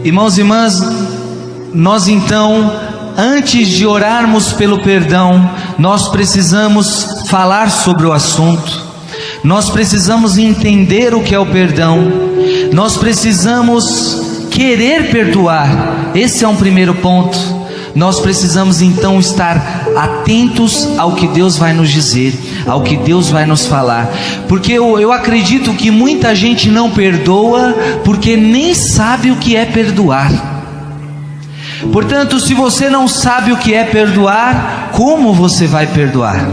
Irmãos e irmãs, nós então, antes de orarmos pelo perdão, nós precisamos falar sobre o assunto, nós precisamos entender o que é o perdão, nós precisamos querer perdoar. Esse é um primeiro ponto. Nós precisamos então estar atentos ao que Deus vai nos dizer, ao que Deus vai nos falar, porque eu acredito que muita gente não perdoa porque nem sabe o que é perdoar. Portanto, se você não sabe o que é perdoar, como você vai perdoar?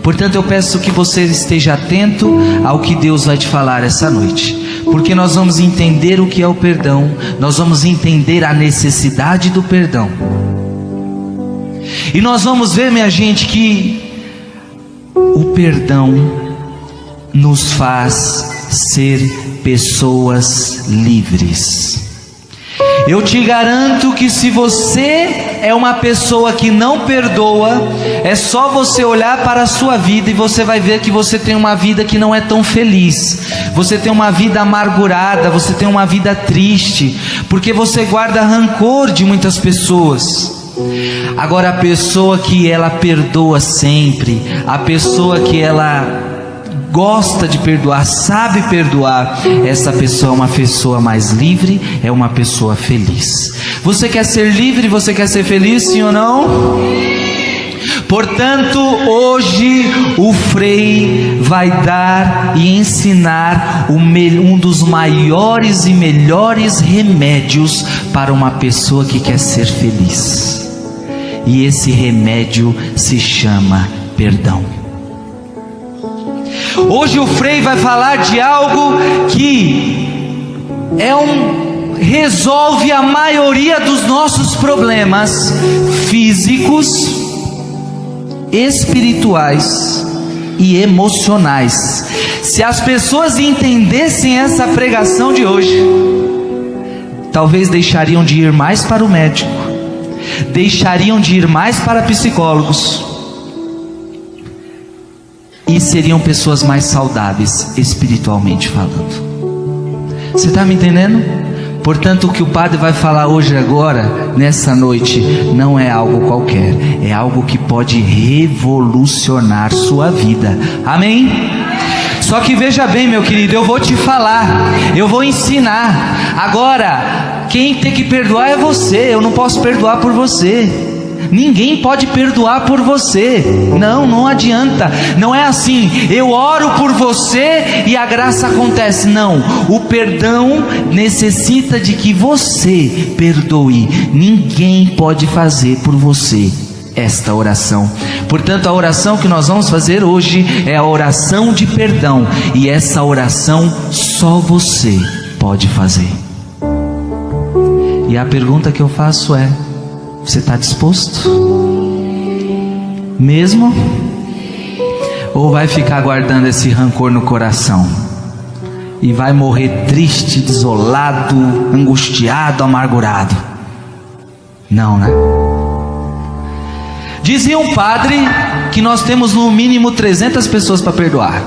Portanto, eu peço que você esteja atento ao que Deus vai te falar essa noite, porque nós vamos entender o que é o perdão, nós vamos entender a necessidade do perdão. E nós vamos ver, minha gente, que o perdão nos faz ser pessoas livres. Eu te garanto que se você é uma pessoa que não perdoa, é só você olhar para a sua vida e você vai ver que você tem uma vida que não é tão feliz. Você tem uma vida amargurada, você tem uma vida triste, porque você guarda rancor de muitas pessoas. Agora, a pessoa que ela perdoa sempre, a pessoa que ela gosta de perdoar, sabe perdoar, essa pessoa é uma pessoa mais livre, é uma pessoa feliz. Você quer ser livre? Você quer ser feliz, sim ou não? Portanto, hoje o Frei vai dar e ensinar um dos maiores e melhores remédios para uma pessoa que quer ser feliz. E esse remédio se chama perdão. Hoje o Frei vai falar de algo que resolve a maioria dos nossos problemas físicos, espirituais e emocionais. Se as pessoas entendessem essa pregação de hoje, talvez deixariam de ir mais para o médico, deixariam de ir mais para psicólogos, e seriam pessoas mais saudáveis espiritualmente falando. Você está me entendendo? Portanto, o que o padre vai falar hoje, agora, nessa noite, não é algo qualquer, é algo que pode revolucionar sua vida. Amém? Só que veja bem, meu querido, eu vou te falar, eu vou ensinar. Agora, quem tem que perdoar é você. Eu não posso perdoar por você. Ninguém pode perdoar por você. Não adianta. Não é assim, eu oro por você e a graça acontece. Não, o perdão necessita de que você perdoe. Ninguém pode fazer por você esta oração. Portanto, a oração que nós vamos fazer hoje é a oração de perdão. E essa oração só você pode fazer. E a pergunta que eu faço é: você está disposto? Mesmo? Ou vai ficar guardando esse rancor no coração? E vai morrer triste, desolado, angustiado, amargurado? Não, né? Dizia um padre que nós temos no mínimo 300 pessoas para perdoar.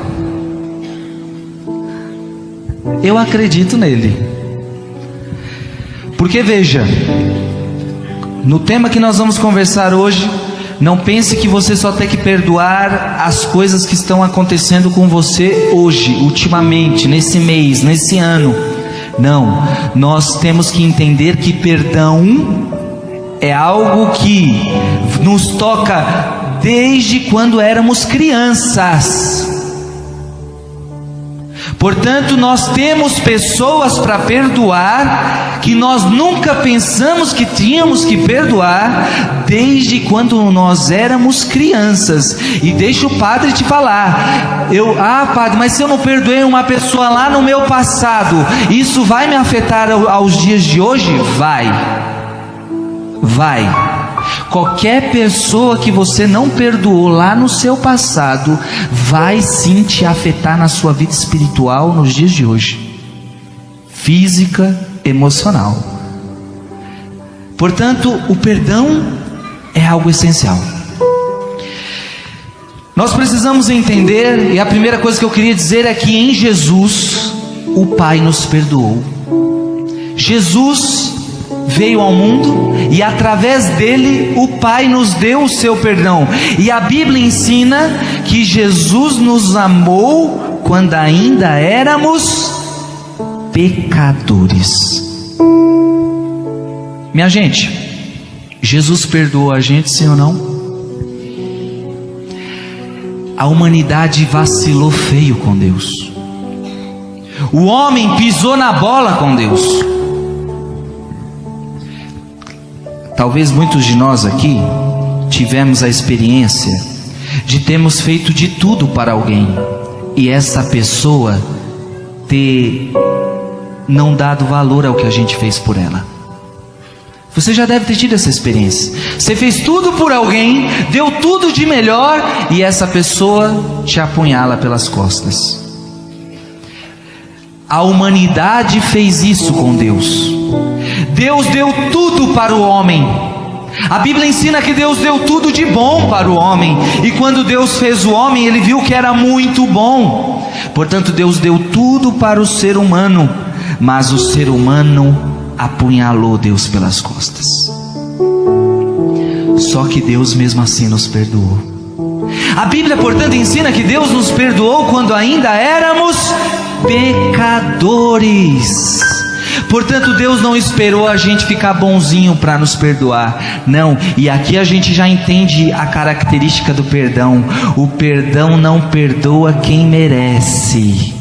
Eu acredito nele. Porque veja, no tema que nós vamos conversar hoje, não pense que você só tem que perdoar as coisas que estão acontecendo com você hoje, ultimamente, nesse mês, nesse ano. Não, nós temos que entender que perdão é algo que nos toca desde quando éramos crianças. Portanto, nós temos pessoas para perdoar que nós nunca pensamos que tínhamos que perdoar desde quando nós éramos crianças. E deixa o padre te falar. Padre, mas se eu não perdoei uma pessoa lá no meu passado, isso vai me afetar aos dias de hoje? Vai. Qualquer pessoa que você não perdoou lá no seu passado vai sim te afetar na sua vida espiritual nos dias de hoje, física, emocional. Portanto, o perdão é algo essencial. Nós precisamos entender, e a primeira coisa que eu queria dizer é que em Jesus o Pai nos perdoou. Jesus veio ao mundo e através dele o Pai nos deu o seu perdão. E a Bíblia ensina que Jesus nos amou quando ainda éramos pecadores. Minha gente, Jesus perdoou a gente, sim ou não? A humanidade vacilou feio com Deus. O homem pisou na bola com Deus. Talvez muitos de nós aqui tivemos a experiência de termos feito de tudo para alguém e essa pessoa ter não dado valor ao que a gente fez por ela. Você já deve ter tido essa experiência. Você fez tudo por alguém, deu tudo de melhor e essa pessoa te apunhala pelas costas. A humanidade fez isso com Deus. Deus deu tudo para o homem. A Bíblia ensina que Deus deu tudo de bom para o homem. E quando Deus fez o homem, Ele viu que era muito bom. Portanto, Deus deu tudo para o ser humano. Mas o ser humano apunhalou Deus pelas costas. Só que Deus mesmo assim nos perdoou. A Bíblia, portanto, ensina que Deus nos perdoou quando ainda éramos pecadores. Portanto, Deus não esperou a gente ficar bonzinho para nos perdoar. Não, e aqui a gente já entende a característica do perdão. O perdão não perdoa quem merece.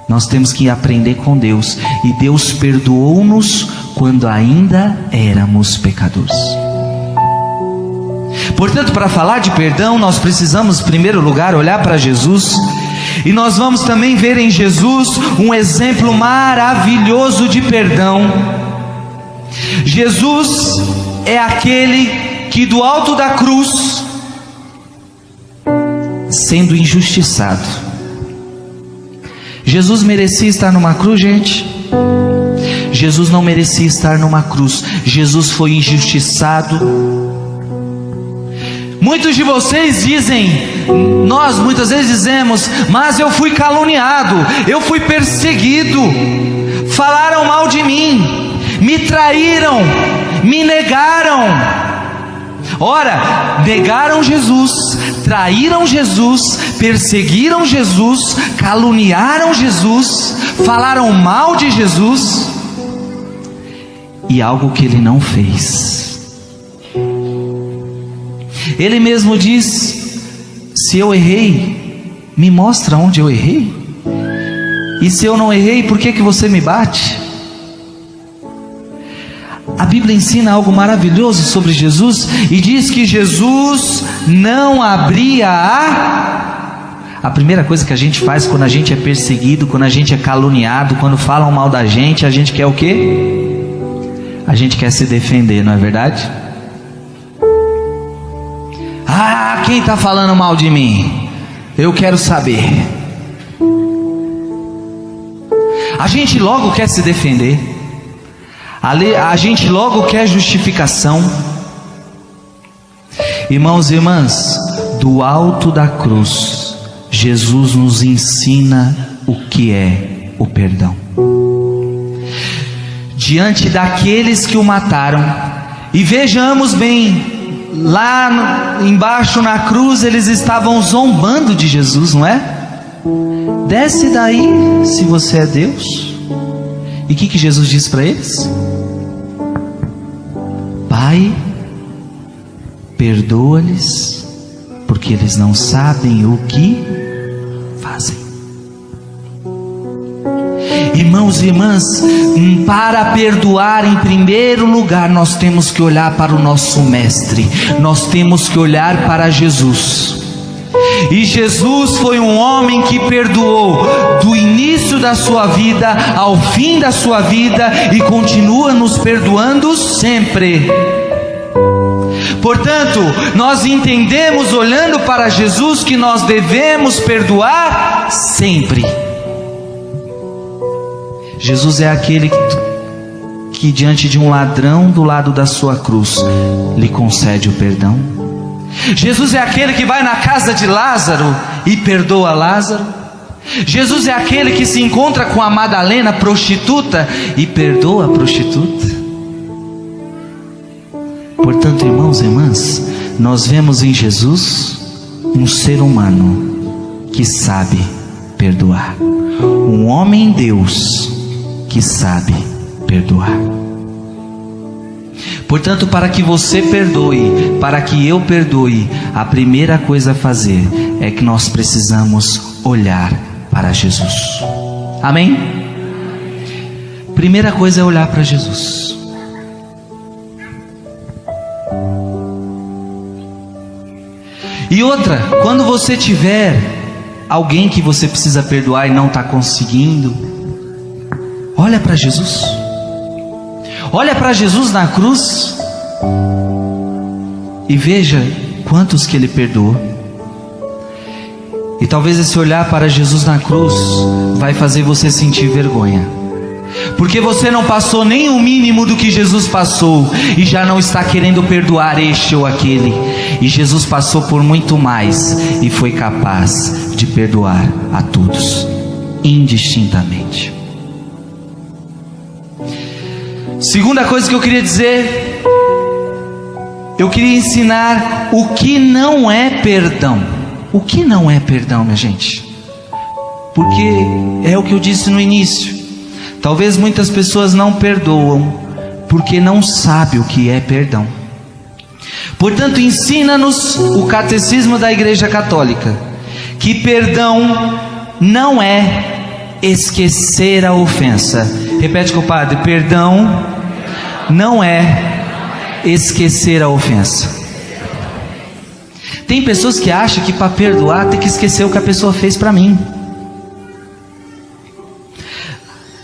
Nós temos que aprender com Deus. E Deus perdoou-nos quando ainda éramos pecadores. Portanto, para falar de perdão, nós precisamos, em primeiro lugar, olhar para Jesus. E nós vamos também ver em Jesus um exemplo maravilhoso de perdão. Jesus é aquele que do alto da cruz, sendo injustiçado. Jesus merecia estar numa cruz, gente? Jesus não merecia estar numa cruz. Jesus foi injustiçado. Muitos de vocês dizem, nós muitas vezes dizemos, mas eu fui caluniado, eu fui perseguido, falaram mal de mim, me traíram, me negaram. Ora, negaram Jesus, traíram Jesus, perseguiram Jesus, caluniaram Jesus, falaram mal de Jesus, e algo que Ele não fez. Ele mesmo diz, se eu errei, me mostra onde eu errei. E se eu não errei, por que você me bate? A Bíblia ensina algo maravilhoso sobre Jesus e diz que Jesus não abria a primeira coisa que a gente faz quando a gente é perseguido, quando a gente é caluniado, quando falam mal da gente, a gente quer o quê? A gente quer se defender, não é verdade? Ah, quem está falando mal de mim? Eu quero saber. A gente logo quer se defender. A gente logo quer justificação. Irmãos e irmãs, do alto da cruz, Jesus nos ensina o que é o perdão. Diante daqueles que o mataram, e vejamos bem, lá embaixo na cruz eles estavam zombando de Jesus, não é? Desce daí se você é Deus. E o que Jesus disse para eles? Pai, perdoa-lhes, porque eles não sabem o que fazem. Irmãos e irmãs, para perdoar, em primeiro lugar, nós temos que olhar para o nosso Mestre, nós temos que olhar para Jesus. E Jesus foi um homem que perdoou do início da sua vida ao fim da sua vida e continua nos perdoando sempre. Portanto, nós entendemos, olhando para Jesus, que nós devemos perdoar sempre. Jesus é aquele que diante de um ladrão do lado da sua cruz lhe concede o perdão. Jesus é aquele que vai na casa de Lázaro e perdoa Lázaro. Jesus é aquele que se encontra com a Madalena, prostituta, e perdoa a prostituta. Portanto, irmãos e irmãs, nós vemos em Jesus um ser humano que sabe perdoar, um homem Deus que sabe perdoar. Portanto, para que você perdoe, para que eu perdoe, a primeira coisa a fazer é que nós precisamos olhar para Jesus. Amém? Primeira coisa é olhar para Jesus. E outra, quando você tiver alguém que você precisa perdoar e não está conseguindo, olha para Jesus. Olha para Jesus na cruz e veja quantos que Ele perdoou. E talvez esse olhar para Jesus na cruz vai fazer você sentir vergonha, porque você não passou nem o mínimo do que Jesus passou e já não está querendo perdoar este ou aquele. E Jesus passou por muito mais e foi capaz de perdoar a todos, indistintamente. Segunda coisa que eu queria dizer, eu queria ensinar o que não é perdão. O que não é perdão, minha gente? Porque é o que eu disse no início. Talvez muitas pessoas não perdoam porque não sabem o que é perdão. Portanto, ensina-nos o Catecismo da Igreja Católica que perdão não é esquecer a ofensa. Repete com o padre: perdão não é esquecer a ofensa. Tem pessoas que acham que para perdoar tem que esquecer o que a pessoa fez para mim.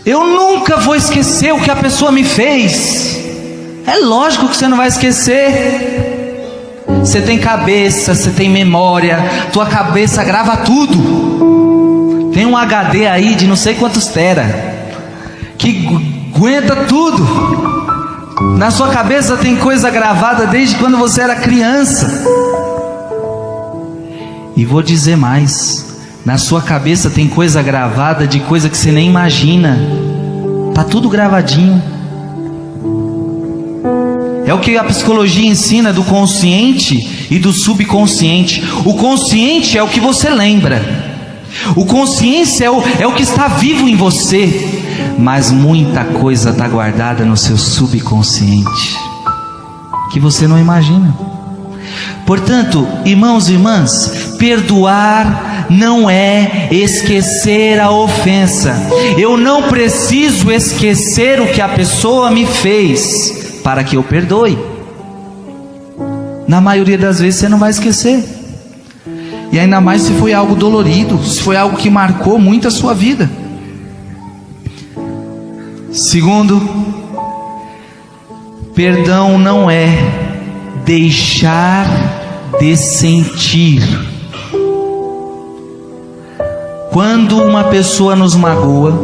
Eu nunca vou esquecer o que a pessoa me fez. É lógico que você não vai esquecer. Você tem cabeça, você tem memória, tua cabeça grava tudo. Tem um HD aí de não sei quantos tera que aguenta tudo. Na sua cabeça tem coisa gravada desde quando você era criança. E vou dizer mais, na sua cabeça tem coisa gravada de coisa que você nem imagina. Está tudo gravadinho. É o que a psicologia ensina do consciente e do subconsciente. O consciente é o que você lembra. O consciente é o que está vivo em você. Mas muita coisa está guardada no seu subconsciente que você não imagina. Portanto, irmãos e irmãs, perdoar não é esquecer a ofensa. Eu não preciso esquecer o que a pessoa me fez para que eu perdoe. Na maioria das vezes você não vai esquecer. E ainda mais se foi algo dolorido, se foi algo que marcou muito a sua vida. Segundo, perdão não é deixar de sentir. Quando uma pessoa nos magoa,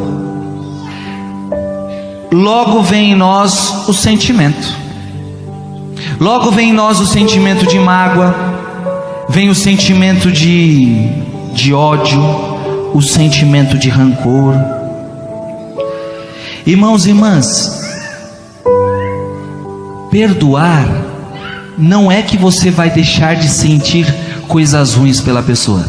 logo vem em nós o sentimento. Logo vem em nós o sentimento de mágoa, vem o sentimento de ódio, o sentimento de rancor. Irmãos e irmãs, perdoar não é que você vai deixar de sentir coisas ruins pela pessoa.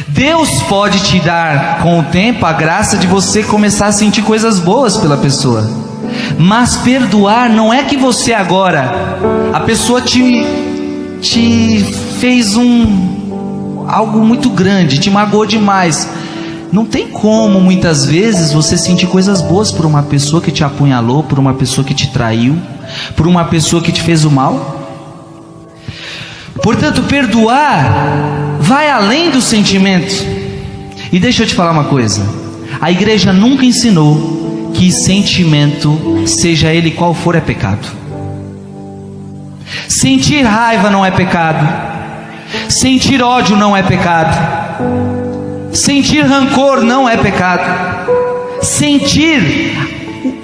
Deus pode te dar com o tempo a graça de você começar a sentir coisas boas pela pessoa. Mas perdoar não é que você agora, a pessoa te fez algo muito grande, te magoou demais. Não tem como muitas vezes você sentir coisas boas por uma pessoa que te apunhalou, por uma pessoa que te traiu, por uma pessoa que te fez o mal. Portanto, perdoar vai além do sentimento. E deixa eu te falar uma coisa: a igreja nunca ensinou que sentimento, seja ele qual for, é pecado. Sentir raiva não é pecado, sentir ódio não é pecado, sentir rancor não é pecado. Sentir,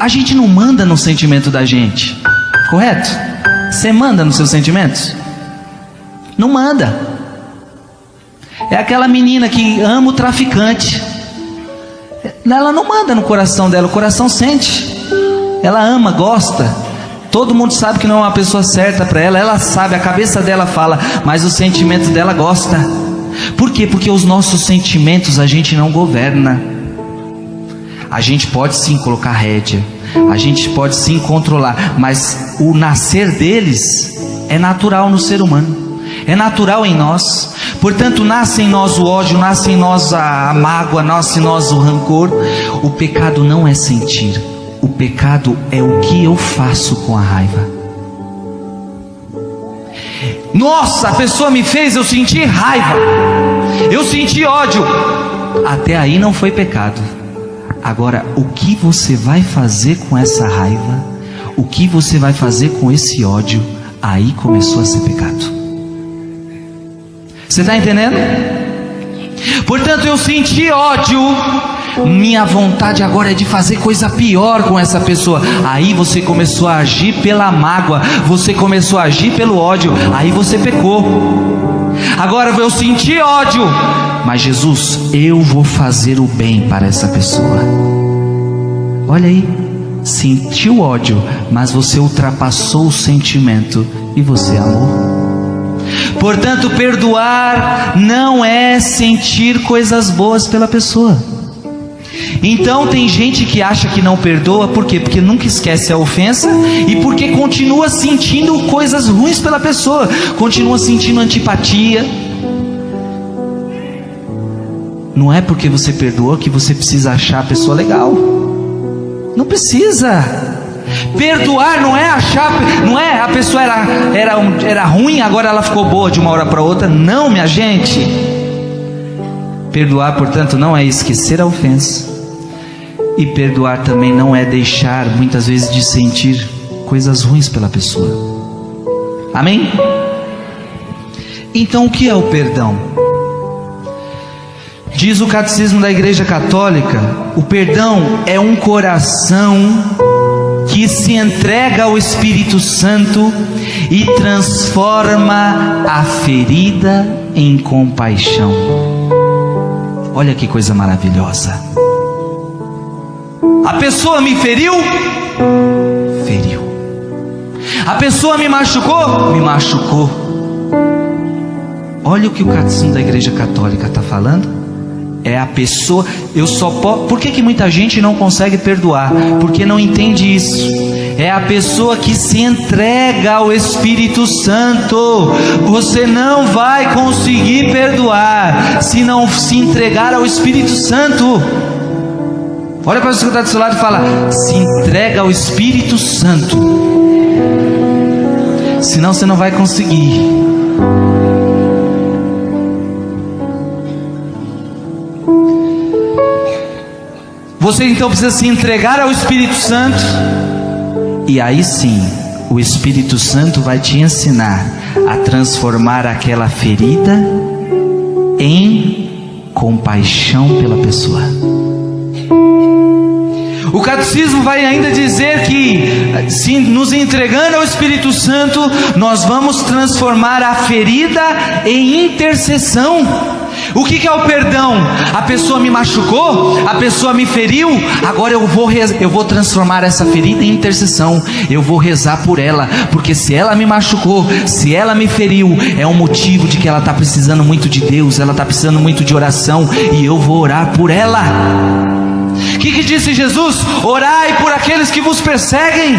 a gente não manda no sentimento da gente, correto? Você manda nos seus sentimentos? Não manda. É aquela menina que ama o traficante. Ela não manda no coração dela, o coração sente. Ela ama, gosta. Todo mundo sabe que não é uma pessoa certa para ela. Ela sabe, a cabeça dela fala, mas o sentimento dela gosta. Por quê? Porque os nossos sentimentos a gente não governa. A gente pode sim colocar rédea, a gente pode sim controlar, mas o nascer deles é natural no ser humano, é natural em nós. Portanto, nasce em nós o ódio, nasce em nós a mágoa, nasce em nós o rancor. O pecado não é sentir, o pecado é o que eu faço com a raiva. Nossa, a pessoa me fez, eu senti raiva, eu senti ódio. Até aí não foi pecado. Agora, o que você vai fazer com essa raiva, o que você vai fazer com esse ódio, aí começou a ser pecado. Você está entendendo? Portanto, eu senti ódio, minha vontade agora é de fazer coisa pior com essa pessoa. Aí você começou a agir pela mágoa, você começou a agir pelo ódio, aí você pecou. Agora eu senti ódio, mas Jesus, eu vou fazer o bem para essa pessoa. Olha aí, sentiu ódio, mas você ultrapassou o sentimento e você amou. Portanto, perdoar não é sentir coisas boas pela pessoa. Então tem gente que acha que não perdoa, por quê? Porque nunca esquece a ofensa e porque continua sentindo coisas ruins pela pessoa, continua sentindo antipatia. Não é porque você perdoou que você precisa achar a pessoa legal. Não precisa. Perdoar não é achar, não é a pessoa era ruim, agora ela ficou boa de uma hora para outra. Não, minha gente. Perdoar, portanto, não é esquecer a ofensa. E perdoar também não é deixar, muitas vezes, de sentir coisas ruins pela pessoa. Amém? Então, o que é o perdão? Diz o Catecismo da Igreja Católica: o perdão é um coração que se entrega ao Espírito Santo e transforma a ferida em compaixão. Olha que coisa maravilhosa. A pessoa me feriu, feriu. A pessoa me machucou, me machucou. Olha o que o Catecismo da Igreja Católica está falando. É a pessoa, eu só posso. Por que muita gente não consegue perdoar? Porque não entende isso. É a pessoa que se entrega ao Espírito Santo. Você não vai conseguir perdoar se não se entregar ao Espírito Santo. Olha para o que está do seu lado e fala: se entrega ao Espírito Santo, senão você não vai conseguir. Você então precisa se entregar ao Espírito Santo, e aí sim, o Espírito Santo vai te ensinar a transformar aquela ferida em compaixão pela pessoa. O Catecismo vai ainda dizer que, se nos entregando ao Espírito Santo, nós vamos transformar a ferida em intercessão. O que é o perdão? A pessoa me machucou, a pessoa me feriu, agora eu vou transformar essa ferida em intercessão. Eu vou rezar por ela, porque se ela me machucou, se ela me feriu, é um motivo de que ela está precisando muito de Deus, ela está precisando muito de oração, e eu vou orar por ela. O que disse Jesus? Orai por aqueles que vos perseguem,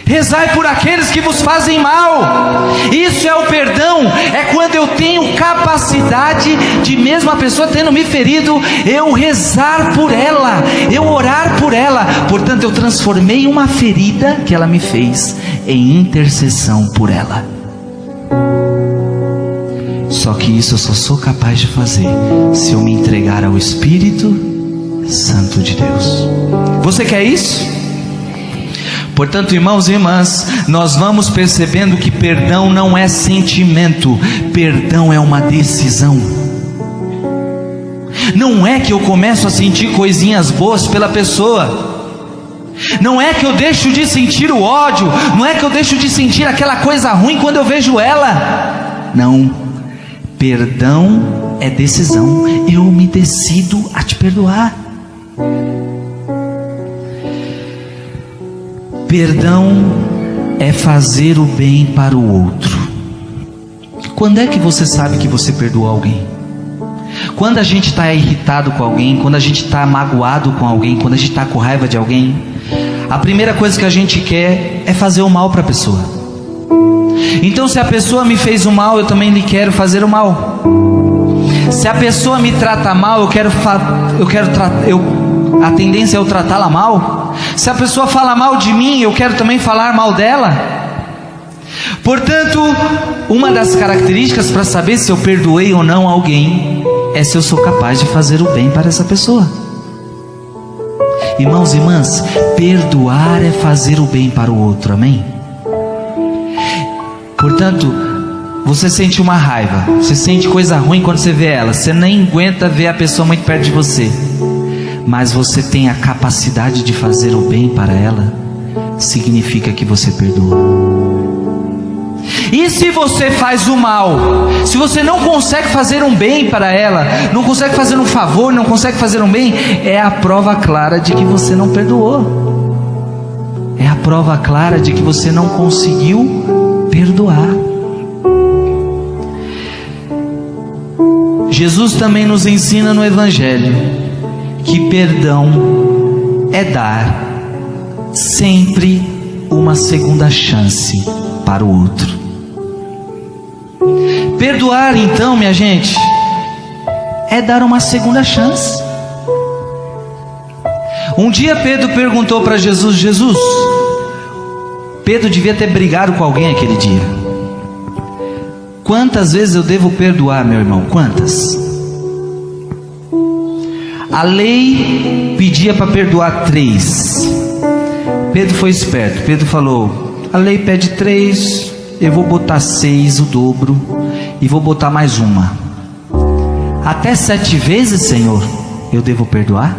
rezai por aqueles que vos fazem mal. Isso é o perdão. É quando eu tenho capacidade de, mesmo a pessoa tendo me ferido, eu rezar por ela, eu orar por ela. Portanto, eu transformei uma ferida que ela me fez em intercessão por ela. Só que isso eu só sou capaz de fazer se eu me entregar ao Espírito Santo de Deus. Você quer isso? Portanto, irmãos e irmãs, nós vamos percebendo que perdão não é sentimento, perdão é uma decisão. Não é que eu começo a sentir coisinhas boas pela pessoa, não é que eu deixo de sentir o ódio, não é que eu deixo de sentir aquela coisa ruim quando eu vejo ela. Não, Perdão é decisão. Eu me decido a te perdoar. Perdão é fazer o bem para o outro. Quando é que você sabe que você perdoou alguém? Quando a gente está irritado com alguém, quando a gente está magoado com alguém, quando a gente está com raiva de alguém, a primeira coisa que a gente quer é fazer o mal para a pessoa. Então, se a pessoa me fez o mal, eu também lhe quero fazer o mal. Se a pessoa me trata mal, a tendência é eu tratá-la mal. Se a pessoa fala mal de mim, eu quero também falar mal dela. Portanto, uma das características para saber se eu perdoei ou não alguém é se eu sou capaz de fazer o bem para essa pessoa. Irmãos e irmãs, perdoar é fazer o bem para o outro, amém? Portanto, você sente uma raiva, você sente coisa ruim quando você vê ela, você nem aguenta ver a pessoa muito perto de você, mas você tem a capacidade de fazer o bem para ela, significa que você perdoa. E se você faz o mal, se você não consegue fazer um bem para ela, não consegue fazer um favor, não consegue fazer um bem, é a prova clara de que você não perdoou. É a prova clara de que você não conseguiu perdoar. Jesus também nos ensina no Evangelho que perdão é dar sempre uma segunda chance para o outro. Perdoar, então, minha gente, é dar uma segunda chance. Um dia Pedro perguntou para Jesus: Jesus, Pedro devia ter brigado com alguém aquele dia. Quantas vezes eu devo perdoar, meu irmão? Quantas? A lei pedia para perdoar 3. Pedro foi esperto. Pedro falou: a lei pede 3, eu vou botar 6, o dobro, e vou botar mais uma. Até 7 vezes, Senhor, eu devo perdoar?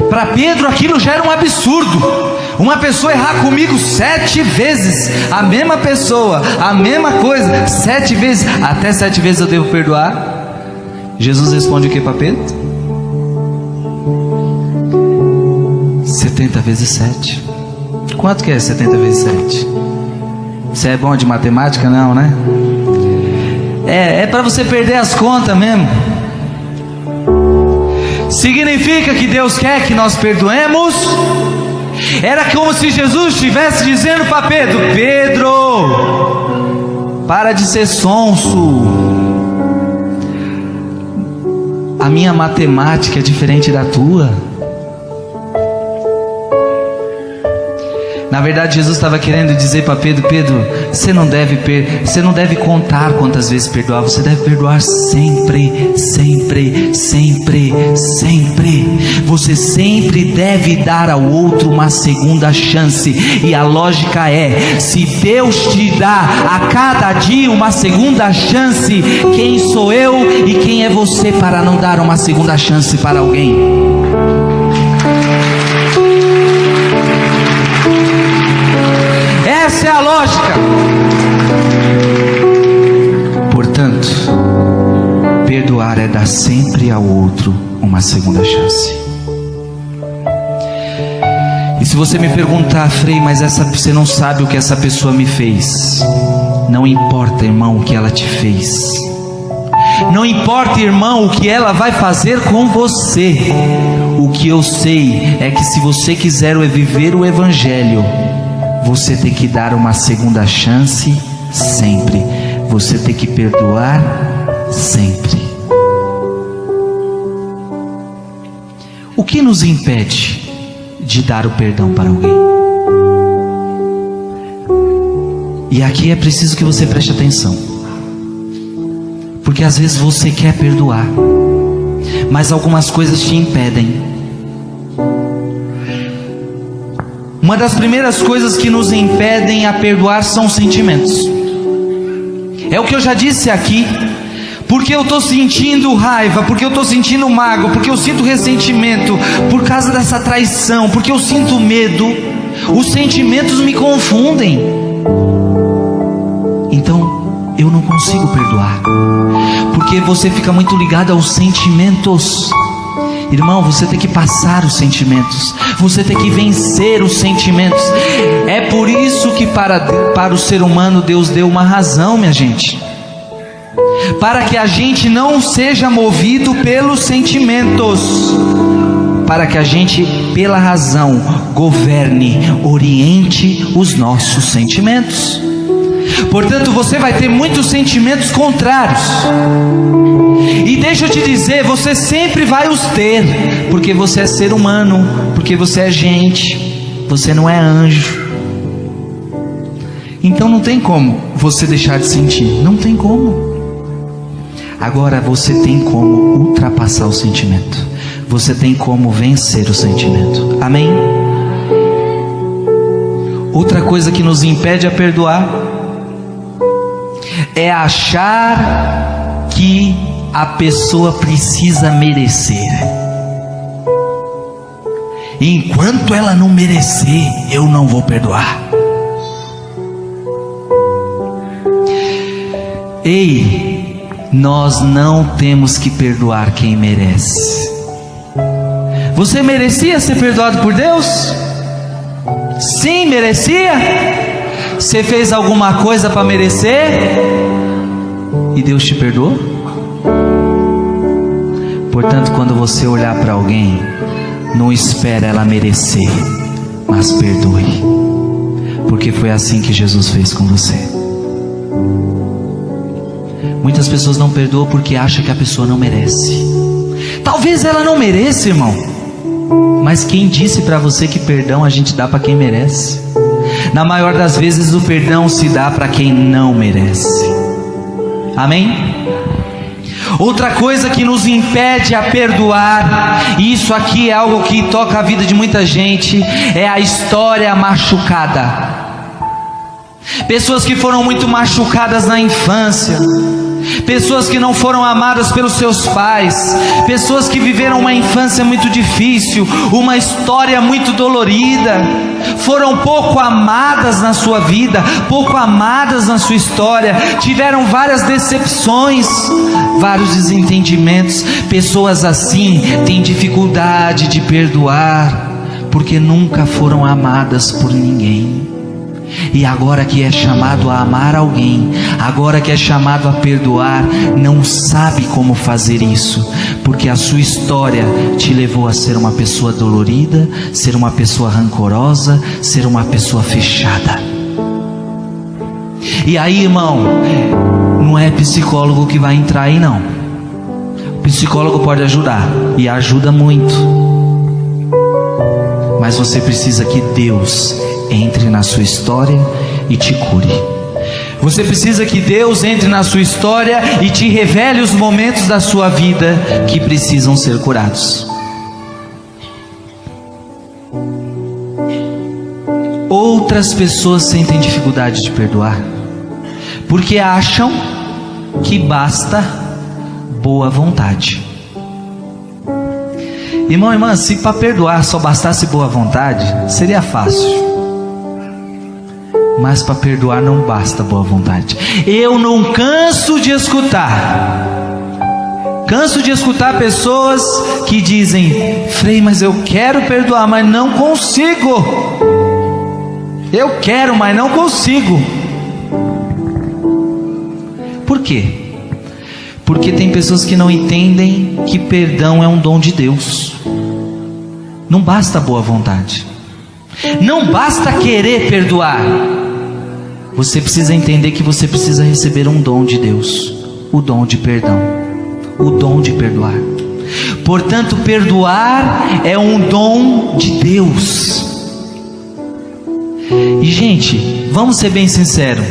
Para Pedro aquilo já era um absurdo. Uma pessoa errar comigo 7 vezes, a mesma pessoa, a mesma coisa, 7 vezes, até 7 vezes eu devo perdoar? Jesus responde o que para Pedro? 70 vezes 7. Quanto que é 70 vezes 7? Você é bom de matemática? Não, né? É para você perder as contas mesmo. Significa que Deus quer que nós perdoemos. Era como se Jesus estivesse dizendo para Pedro: Pedro, para de ser sonso. A minha matemática é diferente da tua. Na verdade, Jesus estava querendo dizer para Pedro: Pedro, você não deve contar quantas vezes perdoar, você deve perdoar sempre, sempre, sempre, sempre. Você sempre deve dar ao outro uma segunda chance. E a lógica é: se Deus te dá a cada dia uma segunda chance, quem sou eu e quem é você para não dar uma segunda chance para alguém? Essa é a lógica. Portanto, perdoar é dar sempre ao outro uma segunda chance. E se você me perguntar: Frei, mas você não sabe o que essa pessoa me fez. Não importa, irmão, o que ela te fez. Não importa, irmão, o que ela vai fazer com você. O que eu sei é que se você quiser viver o Evangelho, você tem que dar uma segunda chance sempre. Você tem que perdoar sempre. O que nos impede de dar o perdão para alguém? E aqui é preciso que você preste atenção. Porque às vezes você quer perdoar, mas algumas coisas te impedem. Uma das primeiras coisas que nos impedem a perdoar são os sentimentos. É o que eu já disse aqui. Porque eu estou sentindo raiva, porque eu estou sentindo mágoa, porque eu sinto ressentimento por causa dessa traição, porque eu sinto medo. Os sentimentos me confundem. Então eu não consigo perdoar. Porque você fica muito ligado aos sentimentos. Irmão, você tem que passar os sentimentos, você tem que vencer os sentimentos. É por isso que para o ser humano Deus deu uma razão, minha gente, para que a gente não seja movido pelos sentimentos, para que a gente, pela razão, governe, oriente os nossos sentimentos. Portanto, você vai ter muitos sentimentos contrários. E deixa eu te dizer, você sempre vai os ter, porque você é ser humano, porque você é gente, você não é anjo. Então não tem como você deixar de sentir, não tem como. Agora você tem como ultrapassar o sentimento, você tem como vencer o sentimento. Amém? Outra coisa que nos impede a perdoar é achar que a pessoa precisa merecer. Enquanto ela não merecer, eu não vou perdoar. Ei, nós não temos que perdoar quem merece. Você merecia ser perdoado por Deus? Sim, merecia. Você fez alguma coisa para merecer e Deus te perdoou? Portanto, quando você olhar para alguém, não espere ela merecer, mas perdoe, porque foi assim que Jesus fez com você. Muitas pessoas não perdoam porque acham que a pessoa não merece. Talvez ela não mereça, irmão, mas quem disse para você que perdão a gente dá para quem merece? Na maior das vezes o perdão se dá para quem não merece. Amém? Outra coisa que nos impede a perdoar, e isso aqui é algo que toca a vida de muita gente, é a história machucada. Pessoas que foram muito machucadas na infância, pessoas que não foram amadas pelos seus pais, pessoas que viveram uma infância muito difícil, uma história muito dolorida, foram pouco amadas na sua vida, pouco amadas na sua história, tiveram várias decepções, vários desentendimentos. Pessoas assim têm dificuldade de perdoar, porque nunca foram amadas por ninguém. E agora que é chamado a amar alguém, agora que é chamado a perdoar, não sabe como fazer isso, porque a sua história te levou a ser uma pessoa dolorida, ser uma pessoa rancorosa, ser uma pessoa fechada. E aí, irmão, não é psicólogo que vai entrar aí não. O psicólogo pode ajudar, e ajuda muito, mas você precisa que Deus entre na sua história e te cure. Você precisa que Deus entre na sua história e te revele os momentos da sua vida que precisam ser curados. Outras pessoas sentem dificuldade de perdoar porque acham que basta boa vontade. Irmão, irmã, se para perdoar só bastasse boa vontade, seria fácil. Mas para perdoar não basta boa vontade. Eu não canso de escutar pessoas que dizem: Frei, mas eu quero perdoar, mas não consigo. Eu quero, mas não consigo. Por quê? Porque tem pessoas que não entendem que perdão é um dom de Deus. Não basta boa vontade, não basta querer perdoar. Você precisa entender que você precisa receber um dom de Deus, o dom de perdão, o dom de perdoar. Portanto, perdoar é um dom de Deus. E gente, vamos ser bem sinceros,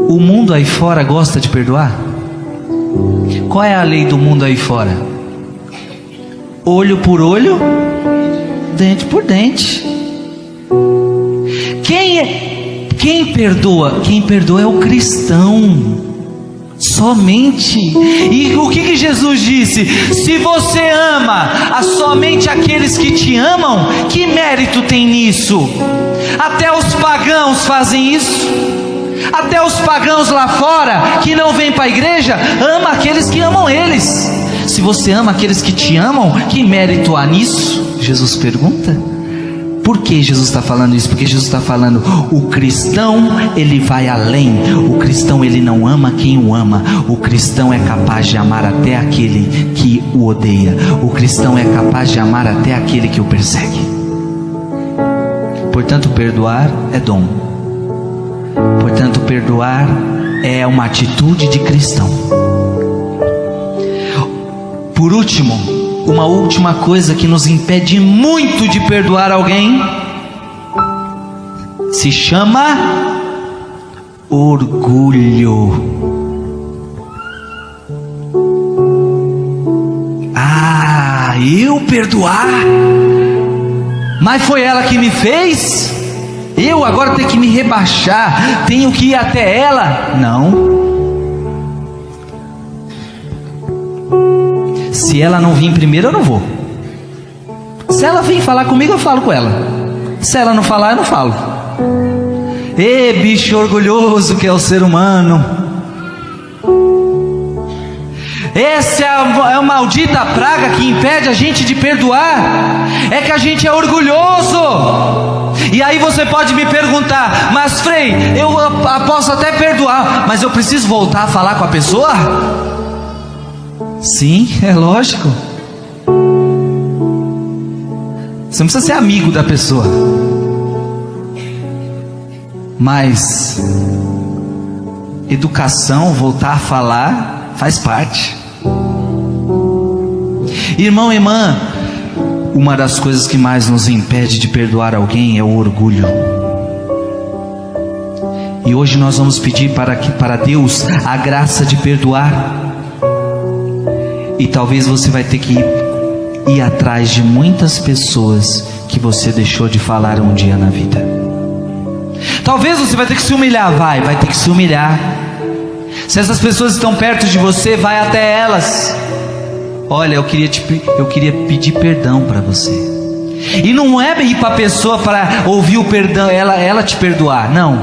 o mundo aí fora gosta de perdoar? Qual é a lei do mundo aí fora? Olho por olho, dente por dente. Quem perdoa? Quem perdoa é o cristão, somente. E o que Jesus disse? Se você ama somente aqueles que te amam, que mérito tem nisso? Até os pagãos fazem isso. Até os pagãos lá fora, que não vêm para a igreja, ama aqueles que amam eles. Se você ama aqueles que te amam, que mérito há nisso? Jesus pergunta. Por que Jesus está falando isso? Porque Jesus está falando, o cristão, ele vai além. O cristão, ele não ama quem o ama. O cristão é capaz de amar até aquele que o odeia. O cristão é capaz de amar até aquele que o persegue. Portanto, perdoar é dom. Portanto, perdoar é uma atitude de cristão. Por último, uma última coisa que nos impede muito de perdoar alguém se chama orgulho. Eu perdoar? Mas foi ela que me fez? Eu agora tenho que me rebaixar, tenho que ir até ela? Não. Se ela não vir primeiro, eu não vou. Se ela vir falar comigo, eu falo com ela. Se ela não falar, eu não falo. Ê, bicho orgulhoso que é o ser humano. Essa é a maldita praga que impede a gente de perdoar. É que a gente é orgulhoso. E aí você pode me perguntar, mas Frei, eu posso até perdoar, mas eu preciso voltar a falar com a pessoa? Sim, é lógico. Você não precisa ser amigo da pessoa, mas educação, voltar a falar, faz parte. Irmão e irmã, uma das coisas que mais nos impede de perdoar alguém é o orgulho. E hoje nós vamos pedir para Deus a graça de perdoar. E talvez você vai ter que ir atrás de muitas pessoas que você deixou de falar um dia na vida. Talvez você vai ter que se humilhar, vai ter que se humilhar. Se essas pessoas estão perto de você, vai até elas. Olha, eu queria pedir perdão para você. E não é ir para a pessoa para ouvir o perdão, ela te perdoar. Não,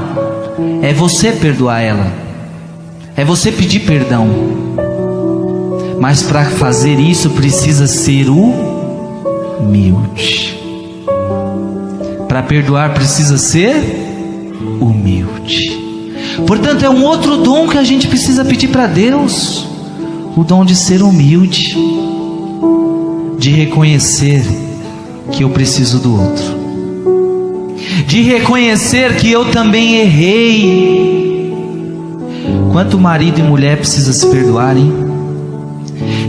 é você perdoar ela. É você pedir perdão. Mas para fazer isso precisa ser humilde. Para perdoar precisa ser humilde. Portanto, é um outro dom que a gente precisa pedir para Deus. O dom de ser humilde, de reconhecer que eu preciso do outro, de reconhecer que eu também errei. Quanto marido e mulher precisa se perdoar, hein?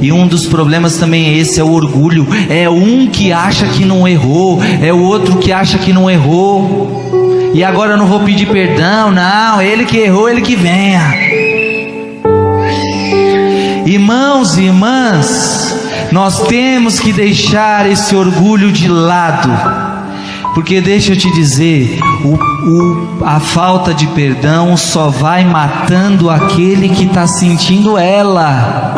E um dos problemas também é esse, é o orgulho. É um que acha que não errou, é o outro que acha que não errou. E agora eu não vou pedir perdão, não, ele que errou, ele que venha. Irmãos e irmãs, nós temos que deixar esse orgulho de lado. Porque deixa eu te dizer, a falta de perdão só vai matando aquele que está sentindo ela.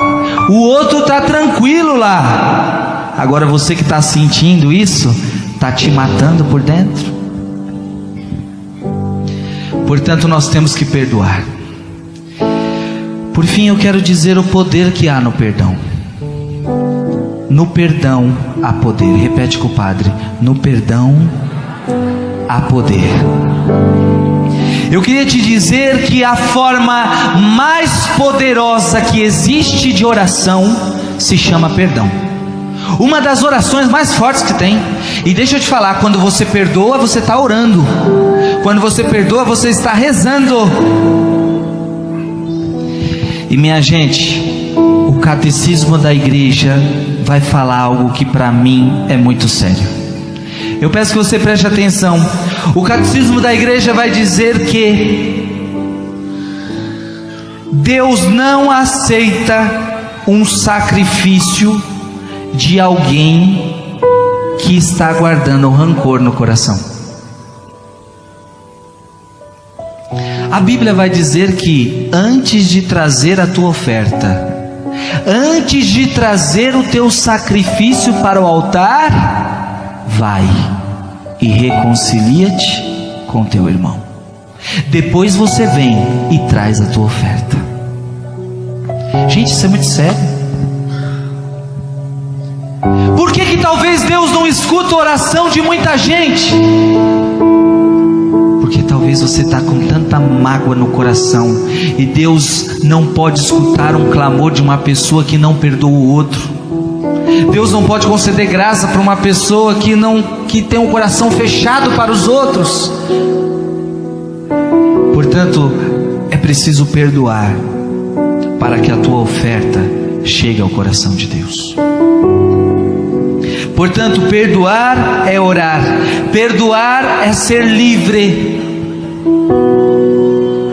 O outro está tranquilo lá. Agora você que está sentindo isso, está te matando por dentro. Portanto, nós temos que perdoar. Por fim, eu quero dizer o poder que há no perdão. No perdão há poder. Repete com o padre. No perdão há poder. Eu queria te dizer que a forma mais poderosa que existe de oração se chama perdão. Uma das orações mais fortes que tem. E deixa eu te falar, quando você perdoa, você está orando. Quando você perdoa, você está rezando. E minha gente, o catecismo da igreja vai falar algo que para mim é muito sério. Eu peço que você preste atenção. O catecismo da igreja vai dizer que Deus não aceita um sacrifício de alguém que está guardando rancor no coração. A Bíblia vai dizer que antes de trazer a tua oferta, antes de trazer o teu sacrifício para o altar, vai e reconcilia-te com teu irmão. Depois você vem e traz a tua oferta. Gente, isso é muito sério. Por que talvez Deus não escuta a oração de muita gente? Porque talvez você está com tanta mágoa no coração, e Deus não pode escutar um clamor de uma pessoa que não perdoa o outro. Deus não pode conceder graça para uma pessoa que tem um coração fechado para os outros. Portanto, é preciso perdoar para que a tua oferta chegue ao coração de Deus. Portanto, perdoar é orar, perdoar é ser livre.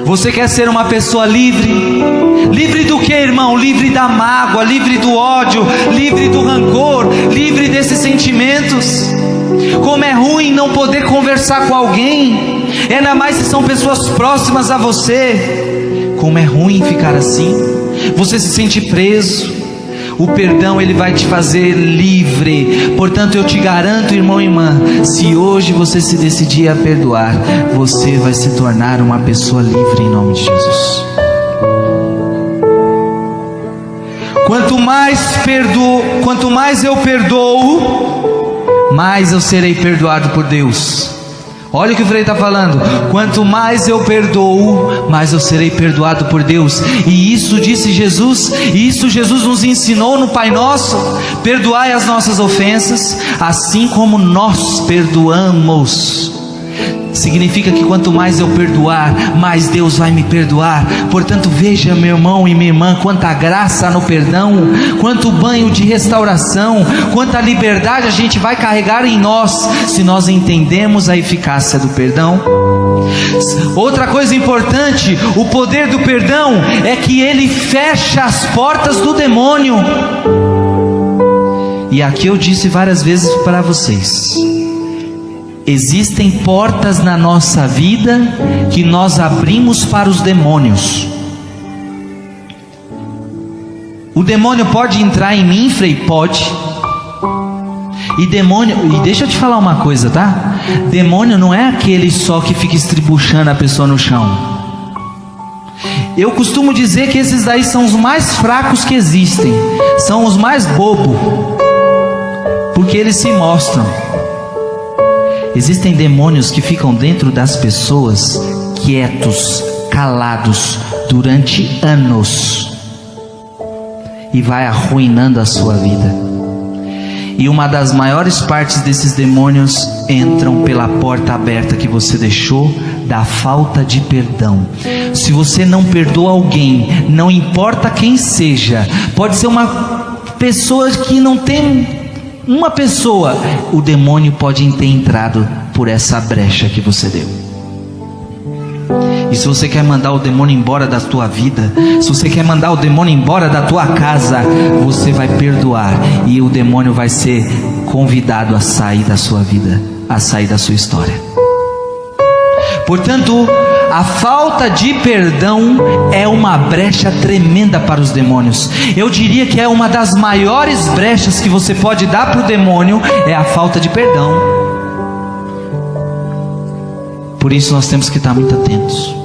Você quer ser uma pessoa livre? Livre do que, irmão? Livre da mágoa, livre do ódio, livre do rancor, livre desses sentimentos. Como é ruim não poder conversar com alguém, ainda mais se são pessoas próximas a você. Como é ruim ficar assim. Você se sente preso. O perdão, ele vai te fazer livre. Portanto, eu te garanto, irmão e irmã, se hoje você se decidir a perdoar, você vai se tornar uma pessoa livre em nome de Jesus. Quanto mais eu perdoo, mais eu serei perdoado por Deus. Olha o que o Frei está falando. Quanto mais eu perdoo, mais eu serei perdoado por Deus. E isso disse Jesus, e isso Jesus nos ensinou no Pai Nosso. Perdoai as nossas ofensas, assim como nós perdoamos. Significa que quanto mais eu perdoar, mais Deus vai me perdoar. Portanto, veja, meu irmão e minha irmã, quanta graça no perdão, quanto banho de restauração, quanta liberdade a gente vai carregar em nós, se nós entendemos a eficácia do perdão. Outra coisa importante, o poder do perdão é que ele fecha as portas do demônio. E aqui eu disse várias vezes para vocês: existem portas na nossa vida que nós abrimos para os demônios. O demônio pode entrar em mim, Frei? Pode. E deixa eu te falar uma coisa, tá? Demônio não é aquele só que fica estribuchando a pessoa no chão. Eu costumo dizer que esses daí são os mais fracos que existem, são os mais bobos, porque eles se mostram. Existem demônios que ficam dentro das pessoas, quietos, calados, durante anos, e vai arruinando a sua vida. E uma das maiores partes desses demônios entram pela porta aberta que você deixou, da falta de perdão. Se você não perdoa alguém, não importa quem seja, pode ser uma pessoa que não tem uma pessoa, o demônio pode ter entrado por essa brecha que você deu. E se você quer mandar o demônio embora da tua vida, se você quer mandar o demônio embora da tua casa, você vai perdoar, e o demônio vai ser convidado a sair da sua vida, a sair da sua história. Portanto, a falta de perdão é uma brecha tremenda para os demônios. Eu diria que é uma das maiores brechas que você pode dar para o demônio, é a falta de perdão. Por isso nós temos que estar muito atentos.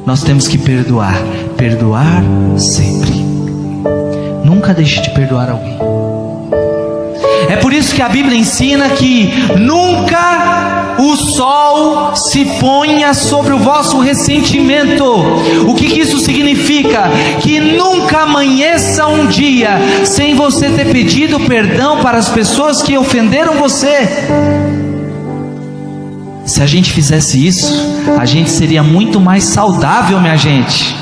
Nós temos que perdoar. Perdoar sempre. Nunca deixe de perdoar alguém. É por isso que a Bíblia ensina que nunca o sol se ponha sobre o vosso ressentimento. O que isso significa? Que nunca amanheça um dia sem você ter pedido perdão para as pessoas que ofenderam você. Se a gente fizesse isso, a gente seria muito mais saudável, minha gente.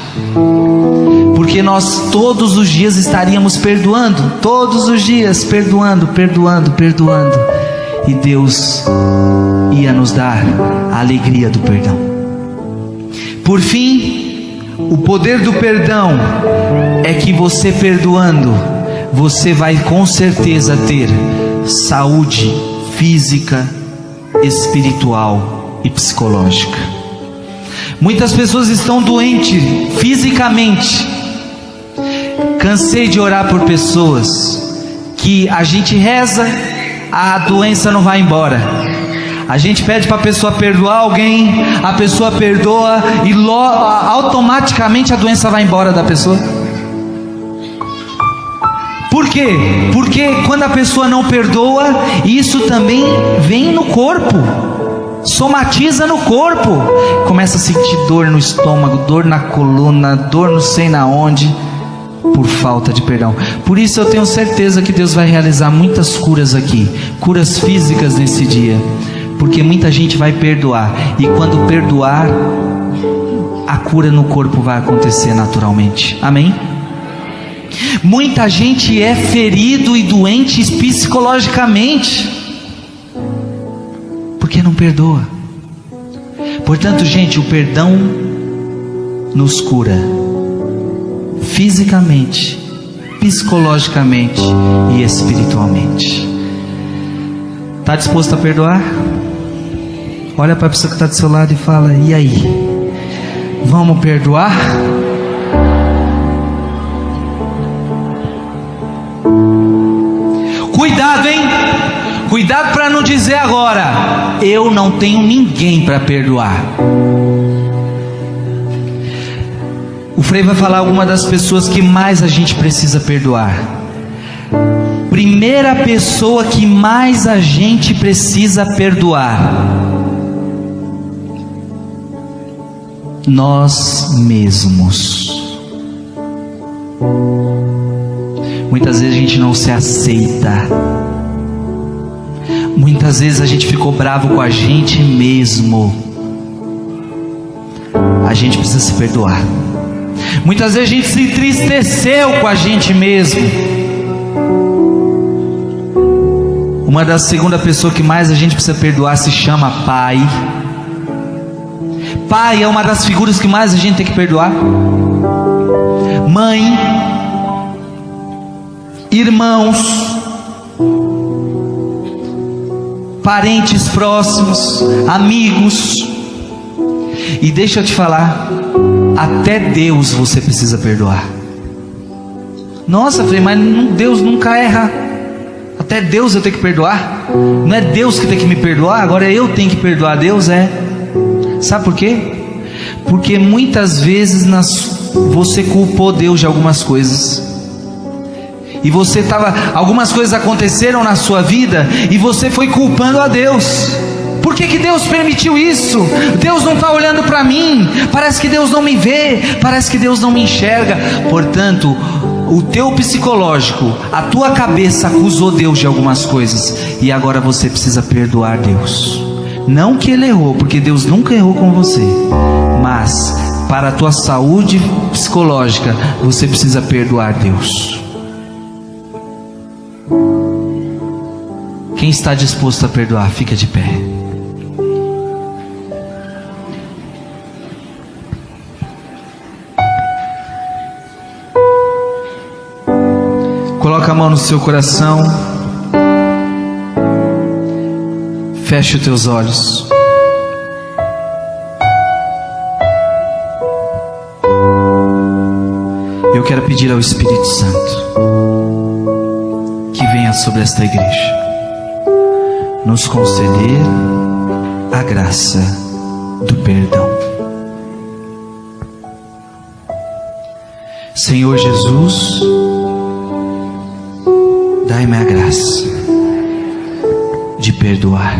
Porque nós todos os dias estaríamos perdoando, todos os dias perdoando. E Deus ia nos dar a alegria do perdão. Por fim, o poder do perdão é que você perdoando, você vai com certeza ter saúde física, espiritual e psicológica. Muitas pessoas estão doentes fisicamente. Cansei de orar por pessoas que a gente reza, a doença não vai embora. A gente pede para a pessoa perdoar alguém, a pessoa perdoa e automaticamente a doença vai embora da pessoa. Por quê? Porque quando a pessoa não perdoa, isso também vem no corpo, somatiza no corpo, começa a sentir dor no estômago, dor na coluna, dor não sei na onde, por falta de perdão. Por isso eu tenho certeza que Deus vai realizar muitas curas aqui, curas físicas nesse dia, porque muita gente vai perdoar, e quando perdoar, a cura no corpo vai acontecer naturalmente. Amém? Muita gente é ferido e doente psicologicamente porque não perdoa. Portanto, gente, o perdão nos cura fisicamente, psicologicamente e espiritualmente. Está disposto a perdoar? Olha para a pessoa que está do seu lado e fala: e aí? Vamos perdoar? Cuidado, hein? Cuidado para não dizer agora: eu não tenho ninguém para perdoar. O Frei vai falar algumas das pessoas que mais a gente precisa perdoar. Primeira pessoa que mais a gente precisa perdoar: nós mesmos. Muitas vezes a gente não se aceita. Muitas vezes a gente ficou bravo com a gente mesmo. A gente precisa se perdoar. Muitas vezes a gente se entristeceu com a gente mesmo. Uma das segunda pessoa que mais a gente precisa perdoar se chama pai. Pai é uma das figuras que mais a gente tem que perdoar. Mãe, irmãos, parentes próximos, amigos. E deixa eu te falar, até Deus você precisa perdoar. Nossa, Frei, mas Deus nunca erra. Até Deus eu tenho que perdoar? Não é Deus que tem que me perdoar, agora eu tenho que perdoar Deus? Sabe por quê? Porque muitas vezes você culpou Deus de algumas coisas. E algumas coisas aconteceram na sua vida e você foi culpando a Deus. Por que Deus permitiu isso? Deus não está olhando para mim. Parece que Deus não me vê. Parece que Deus não me enxerga. Portanto, o teu psicológico, a tua cabeça acusou Deus de algumas coisas. E agora você precisa perdoar Deus. Não que Ele errou, porque Deus nunca errou com você. Mas para a tua saúde psicológica, você precisa perdoar Deus. Quem está disposto a perdoar, fica de pé. Coloca a mão no seu coração. Feche os teus olhos. Eu quero pedir ao Espírito Santo que venha sobre esta igreja, nos conceder a graça do perdão. Senhor Jesus, dai-me a graça de perdoar.